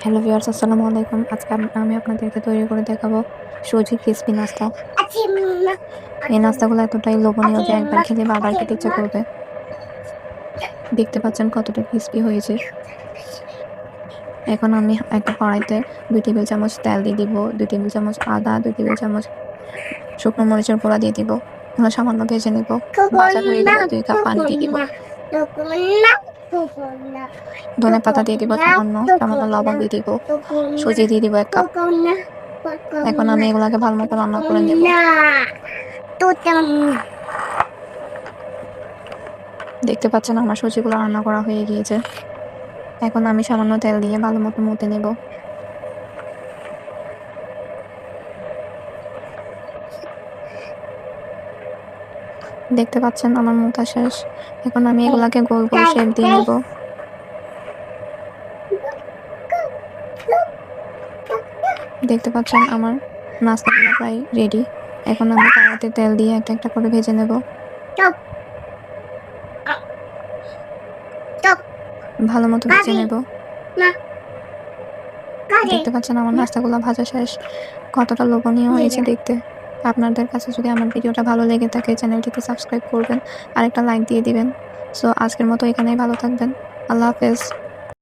Hello viewers, আসসালামু আলাইকুম। আজকে আমি আপনাদেরকে তৈরি করে দেখাবো সুজি ক্রিসপি নাস্তা। এই নাস্তাগুলো এতটাই লোভনীয় যে একবার খেলে বারবার খেতে ইচ্ছা করবে। দেখতে পাচ্ছেন কতটা ক্রিসপি হয়েছে। এখন আমি একটা কড়াইতে 2 টেবিল চামচ তেল দিয়ে দিব, 2 টেবিল চামচ আদা, 2 টেবিল চামচ শুকনো মরিচের গুঁড়া দিয়ে দিব। এগুলো সামান্য ভেজে নিব। ভাজা হয়ে গেলে 2 কাপ পানি দিয়ে দিব। ধনেপাতা দিয়ে দিব সামান্য লবণ দিয়ে দিব, সুজি দিয়ে দিব 1 কাপ। এখন আমি এগুলাকে ভালো মতো রান্না করে নেব। দেখতে পাচ্ছেন আমার সুজিগুলো রান্না করা হয়ে গিয়েছে। এখন আমি সামান্য তেল দিয়ে ভালো মতো মথে নেব। দেখতে পাচ্ছেন আমার মোথা শেষ। এখন আমি এগুলাকে গোল গোল শেপ দিয়ে নেব। দেখতে পাচ্ছেন আমার নাস্তাগুলো প্রায় রেডি। এখন আমি কড়াইতে তেল দিয়ে একটা একটা করে ভেজে নেব। ভালো মতো ভেজে নেব। দেখতে পাচ্ছেন আমার নাস্তাগুলো ভাজা শেষ। কতটা লোভনীয় হয়েছে দেখতে। আপনাদের কাছে যদি আমার ভিডিওটা ভালো লেগে থাকে, চ্যানেলটিকে সাবস্ক্রাইব করবেন আর একটা লাইক দিয়ে দিবেন। সো আজকের মতো এখানেই, ভালো থাকবেন। আল্লাহ হাফেজ।